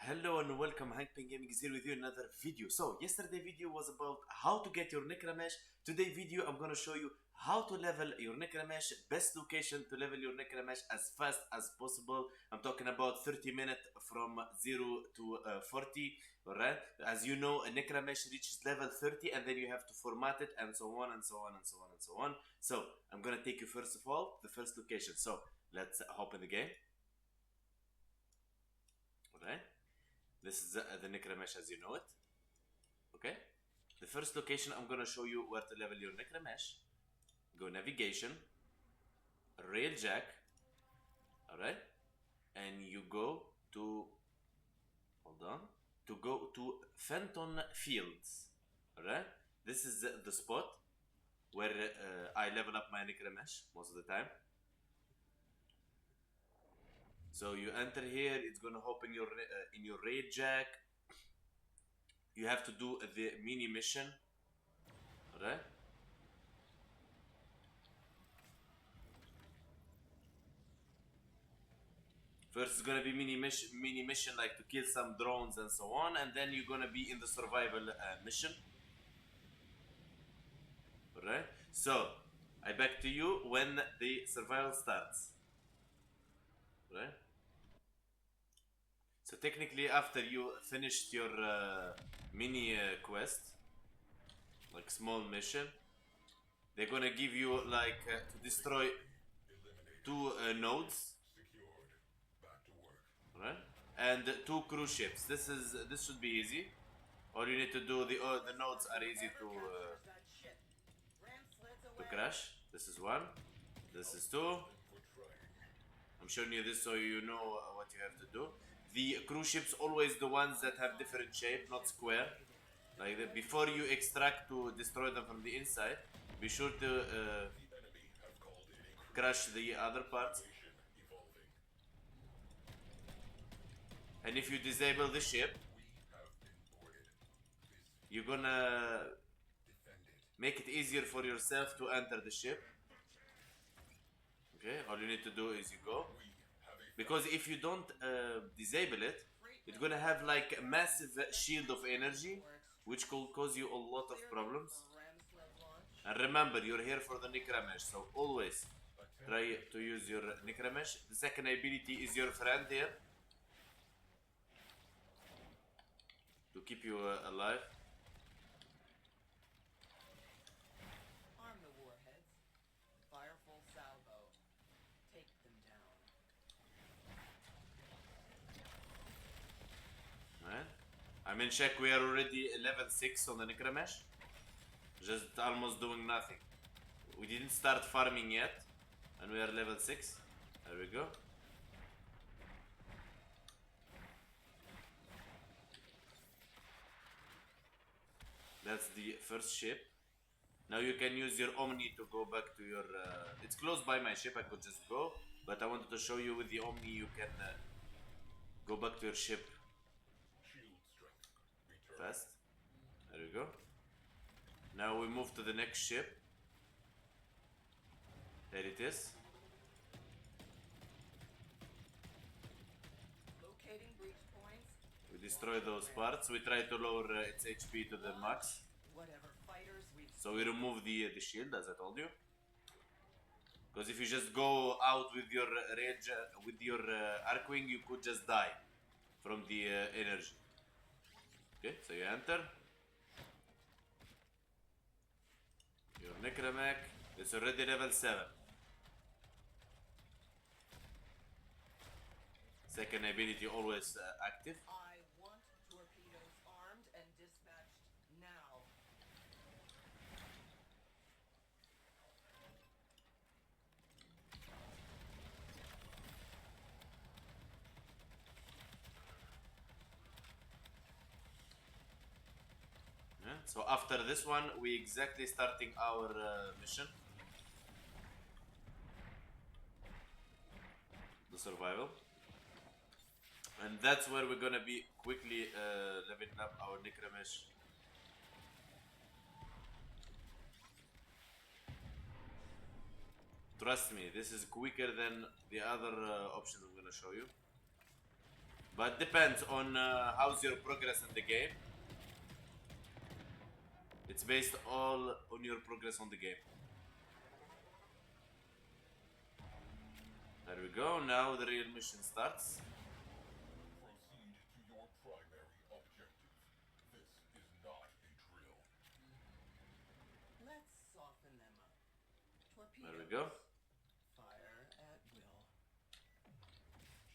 Hello and welcome, Hankpin Gaming is here with you in another video. So yesterday video was about how to get your necramech. Today video I'm gonna show you how to level your necramech, best location to level your necramech as fast as possible. I'm talking about 30 minutes from 0 to 40, alright? As you know, a necramech reaches level 30 and then you have to format it and so on and so on and so on and so on. So I'm gonna take you first of all the first location. So let's hop in the game. Alright? This is the necramech as you know it. Okay? The first location I'm gonna show you where to level your necramech. Go navigation, Railjack, alright? And you go to, hold on, to go to Fenton Fields, alright? This is the spot where I level up my necramech most of the time. So you enter here, it's gonna open your in your Railjack. You have to do the mini mission, alright? First it's gonna be mini mission like to kill some drones and so on, and then you're gonna be in the survival mission, alright? So I back to you when the survival starts, right? So technically after you finished your mini quest, like small mission, they're gonna give you like to destroy two nodes, right? And two cruise ships. This should be easy. All you need to do, the nodes are easy to crash. This is one. This is two. I'm showing you this so you know what you have to do. The cruise ships always the ones that have different shape, not square. Like that. Before you extract to destroy them from the inside, be sure to crash the other parts. And if you disable the ship, you're gonna make it easier for yourself to enter the ship. Okay, all you need to do is you go. Because if you don't disable it, it's gonna have like a massive shield of energy, which could cause you a lot of problems. And remember, you're here for the necramech, so always try to use your necramech. The second ability is your friend here, to keep you alive. Arm the warheads. Fire full salvo. Take them down. Right. I mean, check, we are already level 6 on the necramech. Just almost doing nothing. We didn't start farming yet, and we are level 6. There we go. That's the first ship. Now you can use your Omni to go back to your... it's close by my ship, I could just go. But I wanted to show you with the Omni you can go back to your ship fast. There we go. Now we move to the next ship. There it is. Locating breach points. We destroy those parts. We try to lower its HP to the max. Whatever fighters we've So we remove the shield, as I told you. Because if you just go out with your rage, with your Archwing, you could just die from the energy. Okay, so you enter. Your necramech is already level 7. Second ability always active. I want torpedoes armed and dispatched now. Yeah. So after this one, we exactly starting our mission. The survival. And that's where we're gonna be quickly leveling up our necramech. Trust me, this is quicker than the other options I'm gonna show you. But depends on how's your progress in the game. It's based all on your progress on the game. There we go. Now the real mission starts. Proceed to your primary objective. This is not a drill. Let's soften them up. Torpedoes. There we go. Fire at will.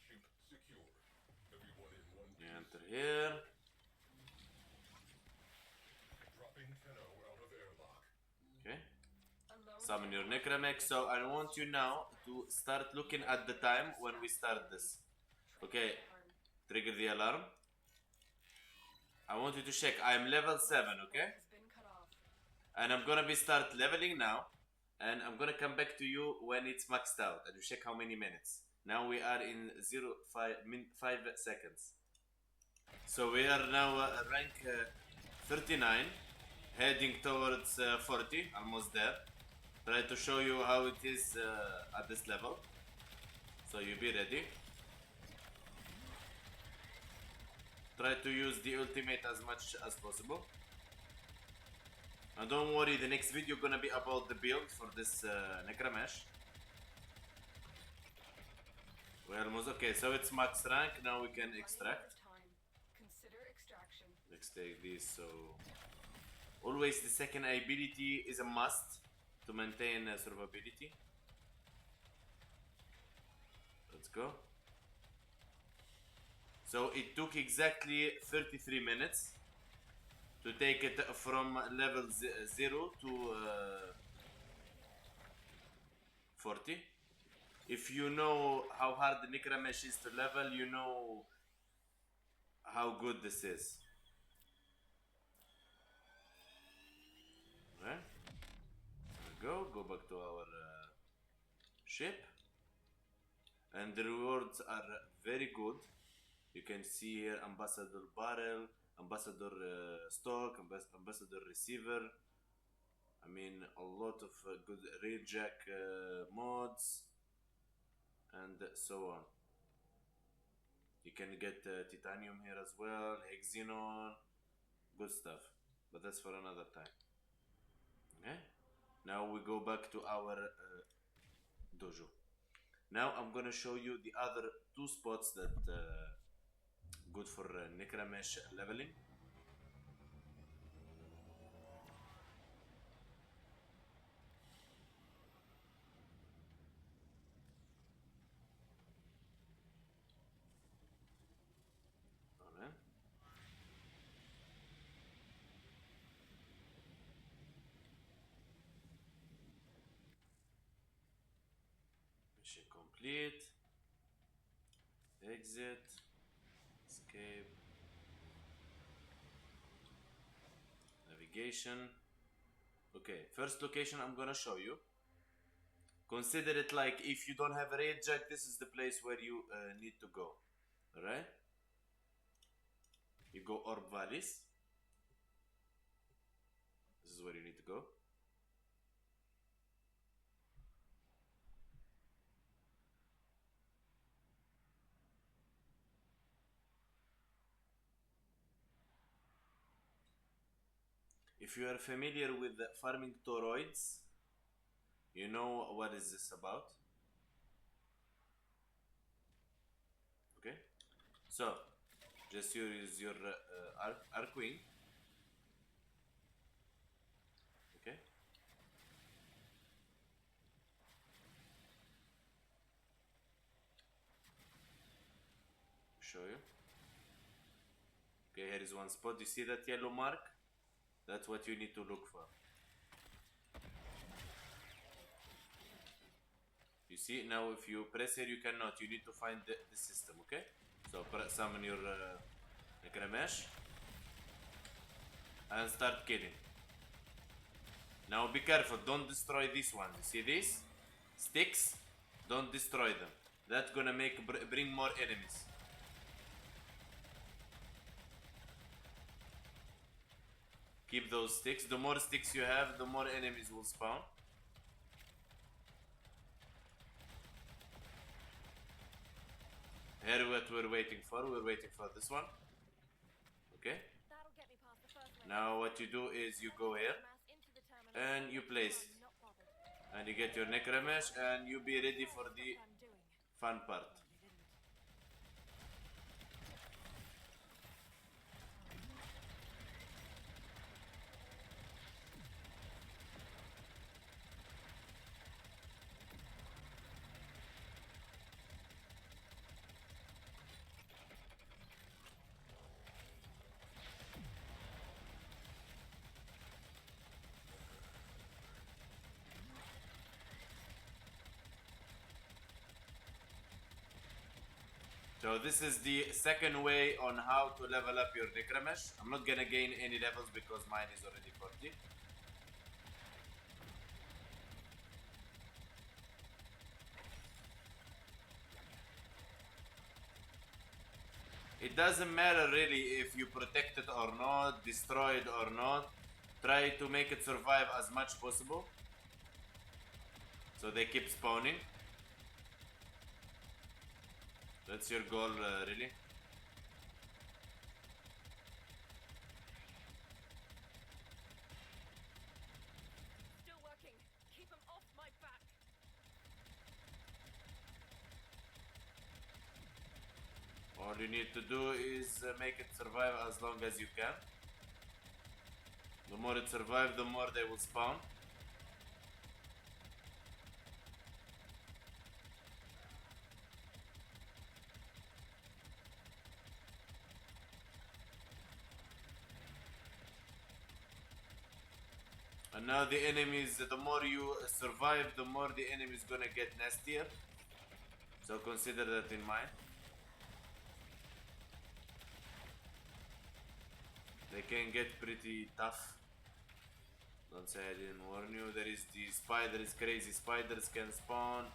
Ship secured. Everyone in one You piece. enter here. Dropping Tenno out of airlock. Okay. Summon your necramech. So I want you now to start looking at the time when we start this. Okay. Trigger the alarm. I want you to check. I'm level 7, okay? And I'm gonna be start leveling now. And I'm gonna come back to you when it's maxed out. And you check how many minutes. Now we are in 5 seconds. So we are now rank 39. Heading towards 40. Almost there. Try to show you how it is at this level. So you be ready. Try to use the ultimate as much as possible. And don't worry, the next video gonna be about the build for this necramech. We're almost okay, so it's max rank, now we can extract. Let's take this, so always the second ability is a must to maintain survivability. Let's go. So it took exactly 33 minutes to take it from level 0 to 40. If you know how hard the necramech is to level, you know how good this is. Right? There we go back to our ship. And the rewards are very good. You can see here Ambassador Barrel, Ambassador Stock, Ambassador Receiver. I mean, a lot of good Railjack mods and so on. You can get titanium here as well, Hexenon, good stuff. But that's for another time. Okay? Now we go back to our dojo. Now I'm gonna show you the other 2 spots that good for necramech leveling. Alright. Mission complete. Exit. Escape. Navigation. Okay, first location I'm gonna show you. Consider it like if you don't have a Railjack, this is the place where you need to go. Alright? You go Orb Vallis. This is where you need to go. If you are familiar with farming toroids, you know what is this about. Okay, so just use your Archwing. Okay, show you. Okay, here is one spot. You see that yellow mark? That's what you need to look for. You see, now if you press here, you cannot. You need to find the system, okay? So summon your necramech and start killing. Now be careful, don't destroy this one. You see this? Sticks? Don't destroy them. That's gonna bring more enemies. Keep those sticks. The more sticks you have, the more enemies will spawn. Here what we're waiting for. We're waiting for this one. Okay. That'll get me past the first level. Now what you do is you go here Mass into the terminal. and you place I'm not bothered. and you get your necramech and you be ready for the I'm doing. fun part. You didn't. So this is the second way on how to level up your necramech. I'm not gonna gain any levels because mine is already 40. It doesn't matter really if you protect it or not, destroy it or not. Try to make it survive as much possible. So they keep spawning. That's your goal, really. Still working. Keep them off my back. All you need to do is make it survive as long as you can. The more it survives, the more they will spawn. And now the enemies, the more you survive, the more the enemy is gonna get nastier. So consider that in mind. They can get pretty tough. Don't say I didn't warn you. There is the spiders, crazy spiders can spawn.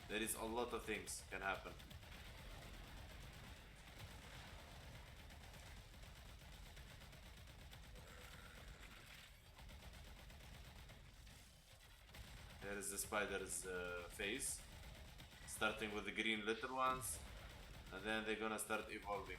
There is a lot of things can happen. There is the spider's face, starting with the green little ones, and then they're gonna start evolving.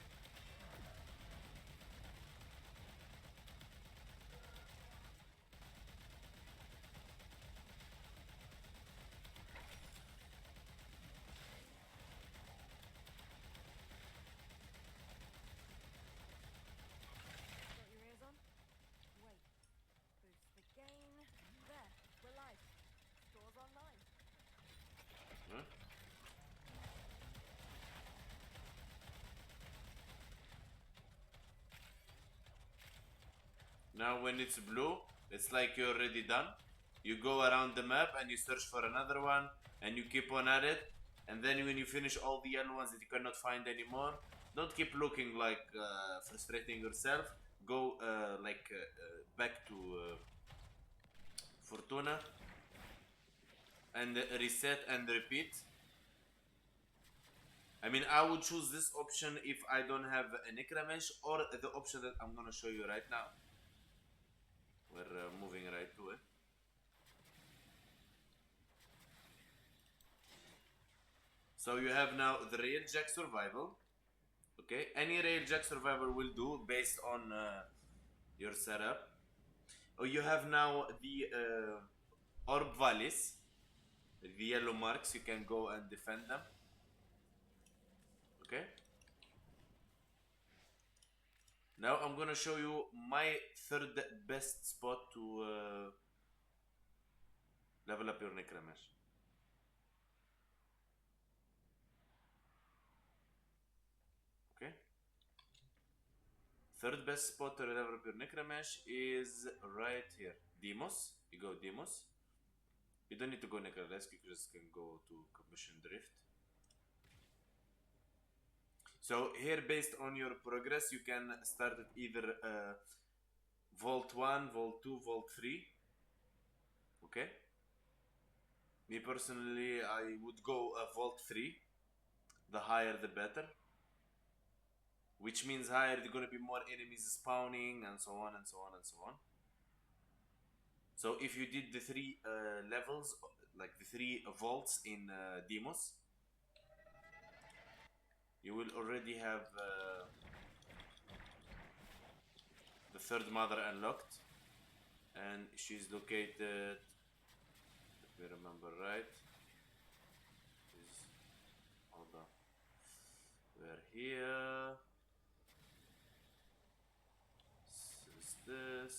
Got your ears on? Wait. Boost the gain. There. We're live. Stores online. Huh? Now when it's blue, it's like you're already done. You go around the map and you search for another one and you keep on at it. And then when you finish all the yellow ones that you cannot find anymore, don't keep looking like frustrating yourself. Go back to Fortuna and reset and repeat. I mean, I would choose this option if I don't have a necramech, or the option that I'm gonna show you right now. We're moving right to it. So you have now the Railjack survival. Okay, any Railjack survival will do based on your setup. Oh, you have now the Orb Vallis, the yellow marks. You can go and defend them. Okay. Now I'm gonna show you my third best spot to level up your necramech. Okay. Third best spot to level up your necramech is right here. Deimos. You go Deimos. You don't need to go necramech. You just can go to Commission Drift. So here, based on your progress, you can start at either Vault 1, Vault 2, Vault 3. Okay. Me personally, I would go Vault 3. The higher the better. Which means higher, there are gonna be more enemies spawning and so on and so on and so on. So if you did the 3 levels, like the 3 vaults in Deimos, you will already have the third mother unlocked, and she's located, let me remember right, hold on, we're here, this is this,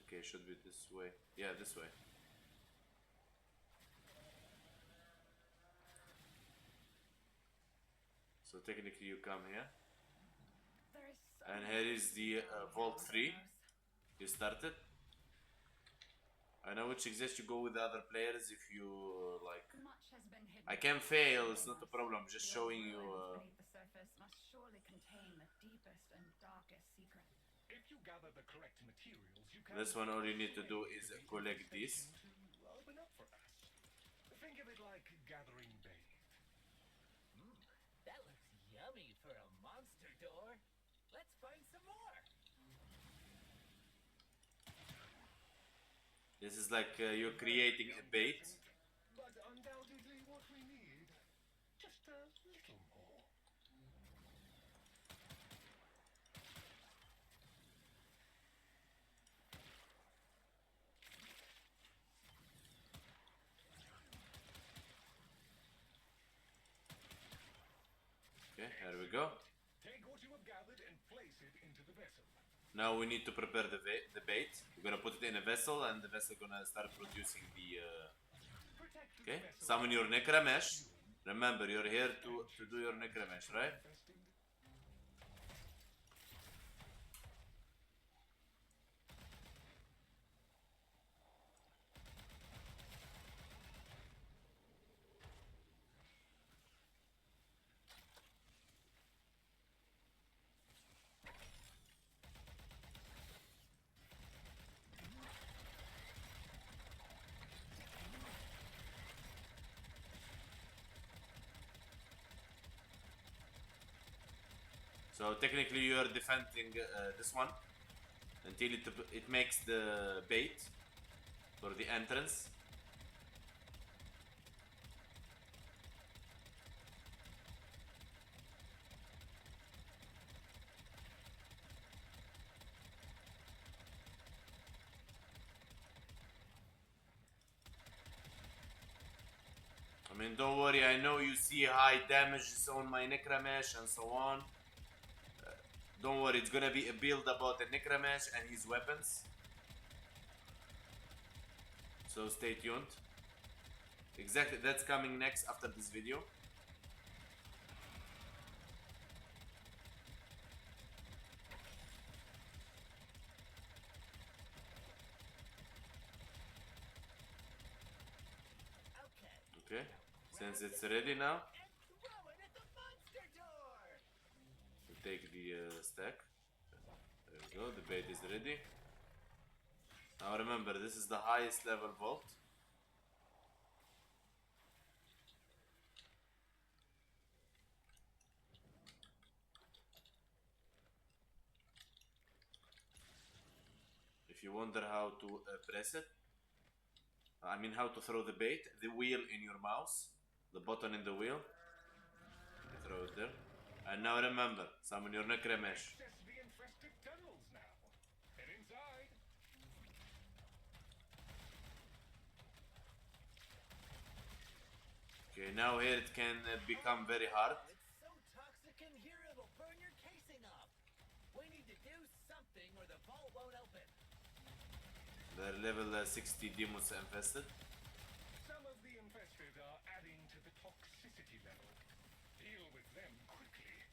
okay, should be this way, yeah, this way. So technically you come here, There is so and here is the Vault 3. You started. I know which exist. You go with the other players if you like. Much has been hidden. I can fail. It's not a problem. I'm just showing you. Beneath the surface must surely contain the deepest and darkest secret. If you gather the correct materials, you can. This one, all you need to do is collect this. To open up for us. Think of it like gathering bait. That looks yummy for a monster door. Let's find some more. This is like you're creating a bait. But undoubtedly what we need. Just a little more. Okay, here we go. Take what you have gathered and place it into the vessel. Now we need to prepare the bait. We're gonna put it in a vessel, and the vessel gonna start producing the. Protect the Okay, vessel. summon your necramech. Remember, you're here to do your necramech, right? Infested. So technically you are defending this one until it makes the bait for the entrance. I mean, don't worry, I know you see high damages on my necramech and so on. Don't worry, it's gonna be a build about the necramech and his weapons. So stay tuned. Exactly, that's coming next after this video. Okay. Okay, since it's ready now, And throw it at the monster door. we take the stack. There we go, the bait is ready. Now remember, this is the highest level vault. If you wonder how to press it, I mean how to throw the bait, the wheel in your mouse, the button in the wheel, you throw it there. And now remember, summon your necramech. Access the infested tunnels now. Head inside. Okay, now here it can become very hard. It's so toxic in here it'll burn your casing off. We need to do something or the vault won't open. They're level 60 Deimos infested. Some of the infested are adding to the toxicity level. Deal with them quickly.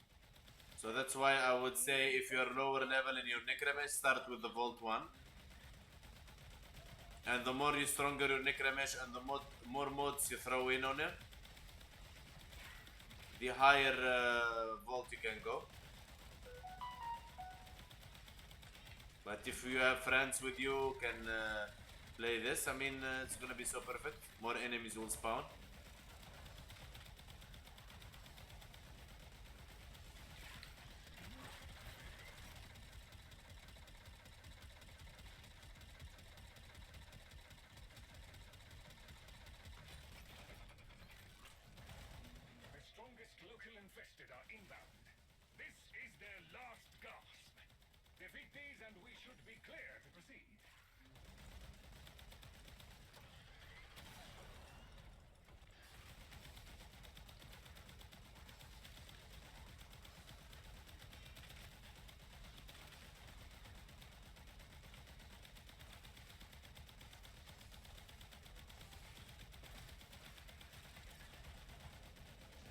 So that's why I would say if you're lower level in your necramech, start with the Vault 1. And the more you stronger your necramech and the more mods you throw in on it, the higher vault you can go. But if you have friends with you who can play this, I mean it's gonna be so perfect. More enemies will spawn. should be clear to proceed.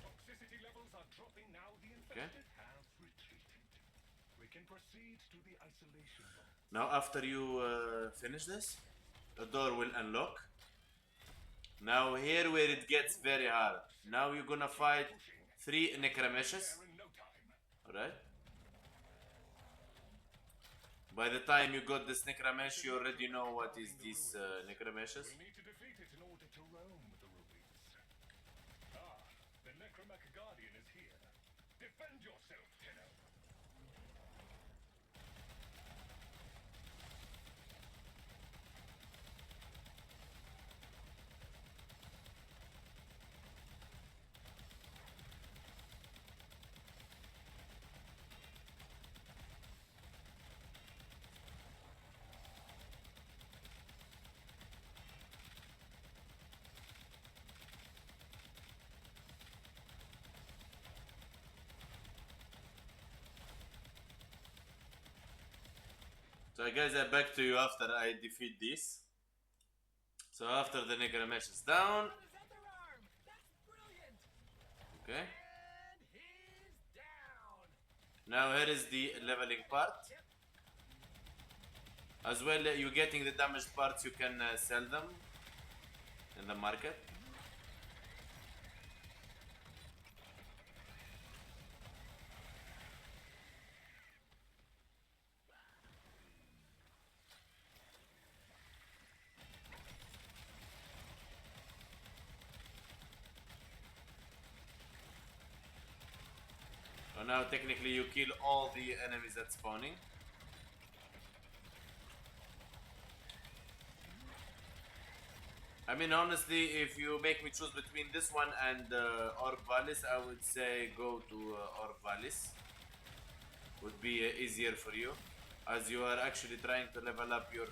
Toxicity levels are dropping now. The infected have retreated. We can proceed to the isolation vault. Now after you finish this, the door will unlock. Now here where it gets very hard. Now you're gonna fight 3 necrameshes. There in no time. Alright. By the time you got this necramesh, you already know what is these necrameshes. We'll need to defeat it in order to roam the ruins. Ah, the necramech guardian is here. Defend yourself, Tenno. So guys, I'm back to you after I defeat this. So after the necramesh is down, His other arm! That's brilliant! okay. And he's down! Now here is the leveling part. As well, you getting the damaged parts, you can sell them in the market. So now technically you kill all the enemies that's spawning. I mean, honestly, if you make me choose between this one and Orb Vallis, I would say go to Orb Vallis. Would be easier for you, as you are actually trying to level up your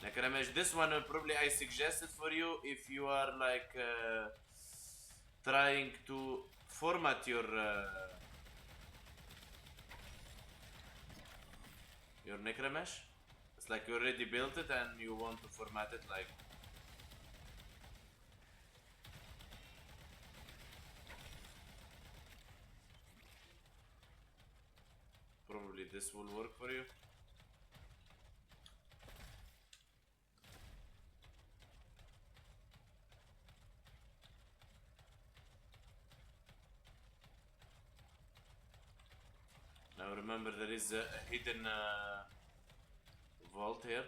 necramech. This one probably I suggested for you if you are like trying to format your necramech. It's like you already built it and you want to format it like. Probably this will work for you. Now remember there is a hidden vault here.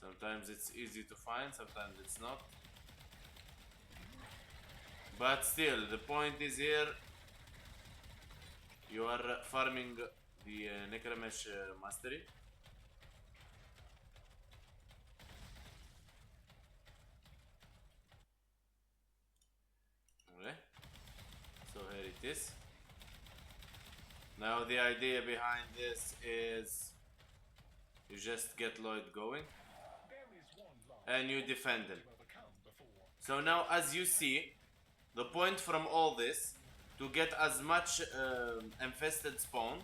Sometimes it's easy to find, sometimes it's not. But still, the point is here, you are farming the necramech mastery. Okay, so here it is. Now the idea behind this is you just get Lloyd going and you defend him. So now as you see, the point from all this to get as much infested spawn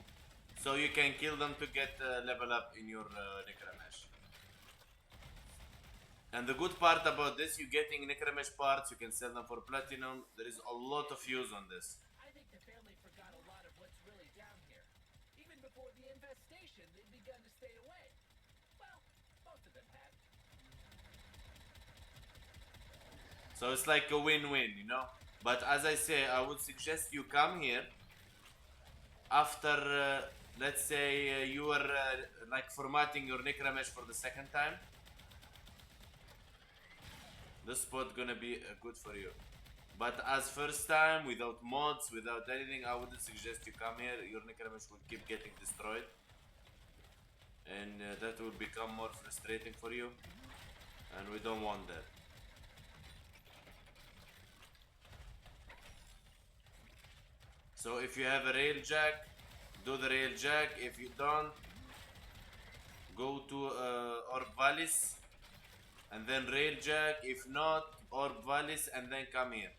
so you can kill them to get level up in your necramech. And the good part about this, you're getting necramech parts, you can sell them for platinum. There is a lot of use on this. I think the family forgot a lot of what's really down here. Even before the infestation, they'd begun to stay away. Well, most of So it's like a win-win, you know. But as I say, I would suggest you come here after, let's say, you are like formatting your necramech for the second time. This spot gonna be good for you. But as first time, without mods, without anything, I wouldn't suggest you come here. Your necramech will keep getting destroyed, and that will become more frustrating for you, and we don't want that. So if you have a Railjack, do the Railjack. If you don't, go to Orb Vallis and then Railjack. If not, Orb Vallis and then come here.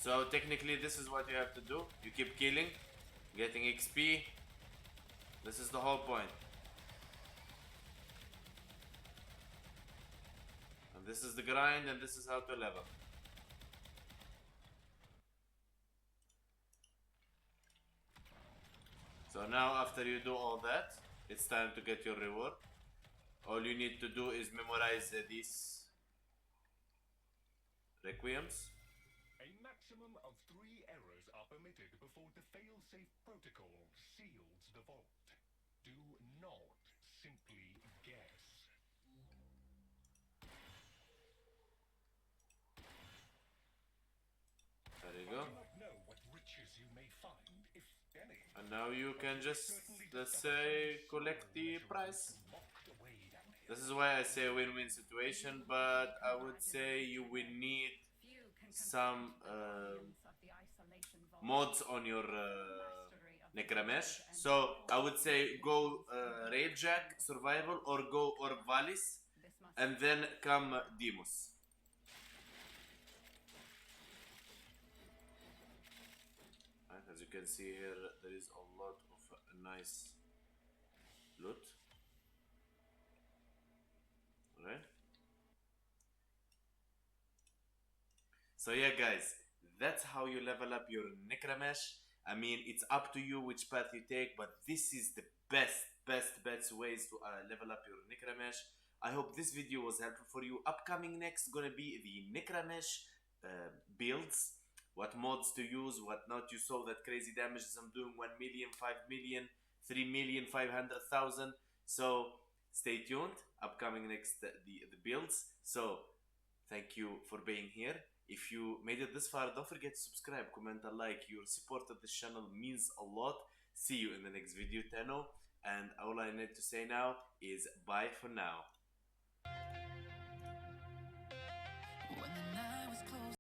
So technically this is what you have to do. You keep killing, getting XP. This is the whole point. And this is the grind, and this is how to level. So now after you do all that, it's time to get your reward. All you need to do is memorize these requiems. A maximum of 3 errors are permitted before the fail-safe protocol seals the vault. Do not simply guess. There you go. I do not know what riches you may find, if any. And now you can just, let's say, collect the prize. Locked away down here. This is why I say win-win situation, but I would say you will need Few can some confirm the brilliance of the isolation vault. mods on your Mastery of the necramech. code and So I would say go Railjack survival or go Orb Vallis this must and then come Deimos. Right, as you can see here, there is a lot of nice loot. Alright. So yeah guys, that's how you level up your necramech. I mean, it's up to you which path you take, but this is the best ways to level up your necramech. I hope this video was helpful for you. Upcoming next gonna be the necramech builds, what mods to use, what not. You saw that crazy damages I'm doing, 1 million, 5 million, 3,500,000. So stay tuned. Upcoming next the builds. So thank you for being here. If you made it this far, don't forget to subscribe, comment, and like. Your support of this channel means a lot. See you in the next video, Tenno. And all I need to say now is bye for now. When the night was close